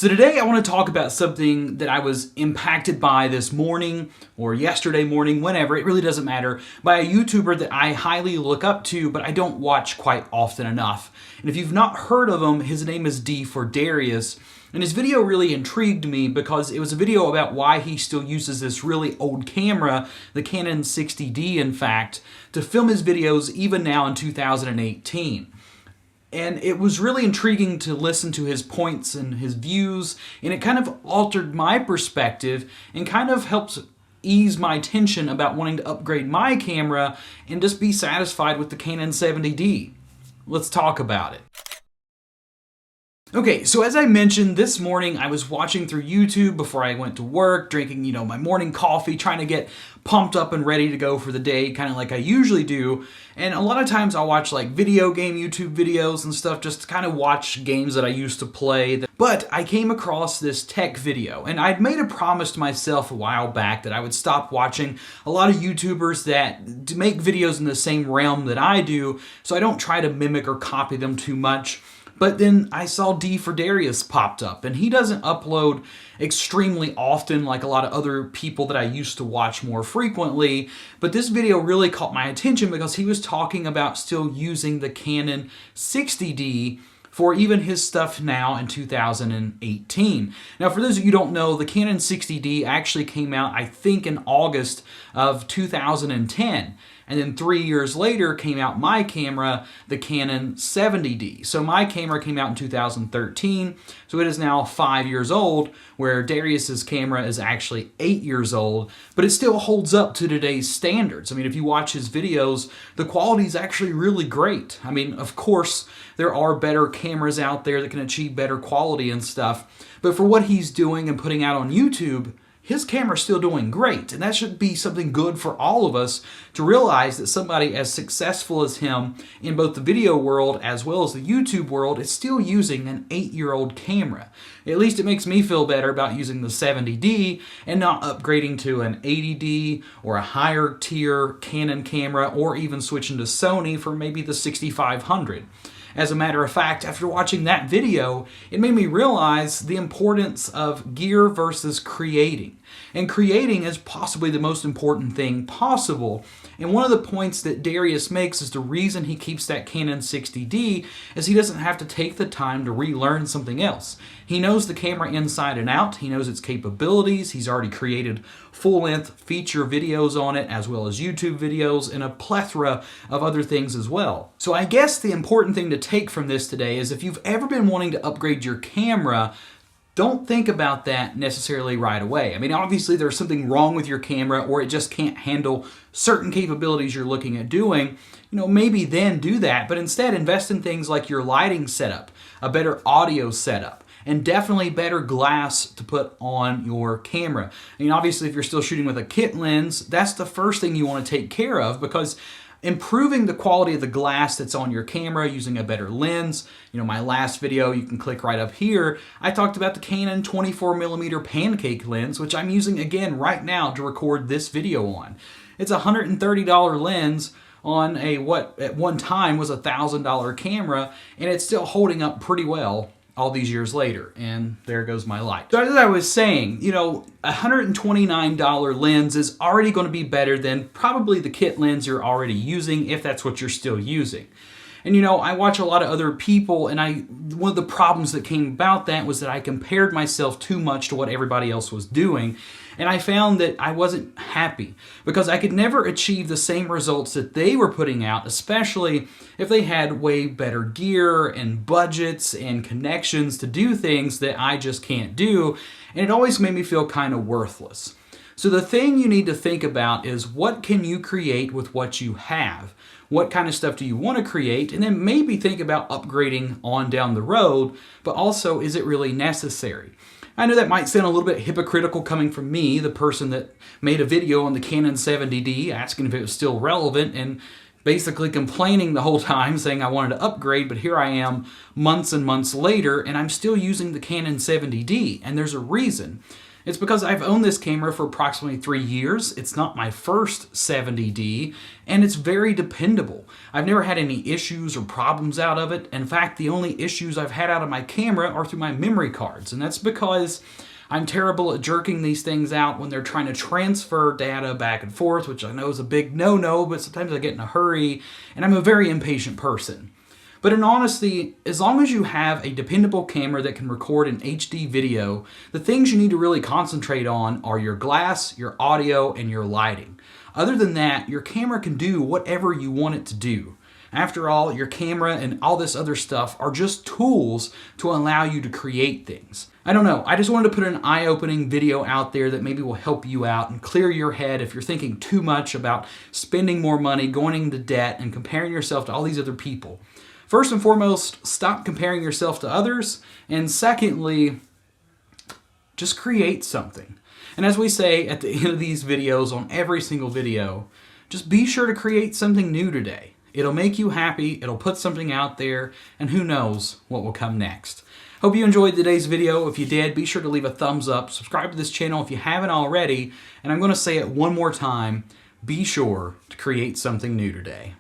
So today I want to talk about something that I was impacted by this morning or yesterday morning, whenever, it really doesn't matter, by a YouTuber that I highly look up to, but I don't watch quite often enough. And if you've not heard of him, his name is D for Darius. And his video really intrigued me because it was a video about why he still uses this really old camera, the Canon 60D in fact, to film his videos even now in 2018. And it was really intriguing to listen to his points and his views, and it kind of altered my perspective and kind of helps ease my tension about wanting to upgrade my camera and just be satisfied with the Canon 70D. Let's talk about it. Okay, so as I mentioned, this morning I was watching through YouTube before I went to work, drinking, my morning coffee, trying to get pumped up and ready to go for the day, kind of like I usually do. And a lot of times I'll watch like video game YouTube videos and stuff just to kind of watch games that I used to play. But I came across this tech video, and I'd made a promise to myself a while back that I would stop watching a lot of YouTubers that make videos in the same realm that I do, so I don't try to mimic or copy them too much. But then I saw D for Darius popped up, and he doesn't upload extremely often like a lot of other people that I used to watch more frequently, but this video really caught my attention because he was talking about still using the Canon 60D for even his stuff now in 2018. Now, for those of you who don't know, the Canon 60D actually came out, I think, in August of 2010. And then 3 years later came out my camera, the Canon 70D. So my camera came out in 2013, so it is now 5 years old, where Darius's camera is actually 8 years old, but it still holds up to today's standards. I mean, if you watch his videos, the quality is actually really great. I mean, of course, there are better cameras out there that can achieve better quality and stuff, but for what he's doing and putting out on YouTube, his camera's still doing great, and that should be something good for all of us to realize that somebody as successful as him in both the video world as well as the YouTube world is still using an 8-year-old camera. At least it makes me feel better about using the 70D and not upgrading to an 80D or a higher tier Canon camera, or even switching to Sony for maybe the 6500. As a matter of fact, after watching that video, it made me realize the importance of gear versus creating. And creating is possibly the most important thing possible. And one of the points that Darius makes is the reason he keeps that Canon 60D is he doesn't have to take the time to relearn something else. He knows the camera inside and out. He knows its capabilities. He's already created full-length feature videos on it, as well as YouTube videos and a plethora of other things as well. So I guess the important thing to take from this today is if you've ever been wanting to upgrade your camera, don't think about that necessarily right away. I mean, obviously there's something wrong with your camera, or it just can't handle certain capabilities you're looking at doing. Maybe then do that, but instead invest in things like your lighting setup, a better audio setup, and definitely better glass to put on your camera. I mean, obviously if you're still shooting with a kit lens, that's the first thing you want to take care of, because improving the quality of the glass that's on your camera using a better lens. My last video, you can click right up here, I talked about the Canon 24mm pancake lens, which I'm using again right now to record this video on. It's a $130 lens on a what at one time was a $1,000 camera, and it's still holding up pretty well all these years later, and there goes my light. So as I was saying, a $129 lens is already going to be better than probably the kit lens you're already using, if that's what you're still using. And I watch a lot of other people, and one of the problems that came about that was that I compared myself too much to what everybody else was doing, and I found that I wasn't happy because I could never achieve the same results that they were putting out, especially if they had way better gear and budgets and connections to do things that I just can't do, and it always made me feel kind of worthless. So the thing you need to think about is, what can you create with what you have? What kind of stuff do you want to create? And then maybe think about upgrading on down the road, but also, is it really necessary? I know that might sound a little bit hypocritical coming from me, the person that made a video on the Canon 70D asking if it was still relevant and basically complaining the whole time saying I wanted to upgrade, but here I am months and months later and I'm still using the Canon 70D, and there's a reason. It's because I've owned this camera for approximately 3 years. It's not my first 70D, and it's very dependable. I've never had any issues or problems out of it. In fact, the only issues I've had out of my camera are through my memory cards, and that's because I'm terrible at jerking these things out when they're trying to transfer data back and forth, which I know is a big no-no, but sometimes I get in a hurry, and I'm a very impatient person. But in honesty, as long as you have a dependable camera that can record an HD video, the things you need to really concentrate on are your glass, your audio, and your lighting. Other than that, your camera can do whatever you want it to do. After all, your camera and all this other stuff are just tools to allow you to create things. I don't know, I just wanted to put an eye-opening video out there that maybe will help you out and clear your head if you're thinking too much about spending more money, going into debt, and comparing yourself to all these other people. First and foremost, stop comparing yourself to others, and secondly, just create something. And as we say at the end of these videos, on every single video, just be sure to create something new today. It'll make you happy, it'll put something out there, and who knows what will come next. Hope you enjoyed today's video. If you did, be sure to leave a thumbs up, subscribe to this channel if you haven't already, and I'm going to say it one more time, be sure to create something new today.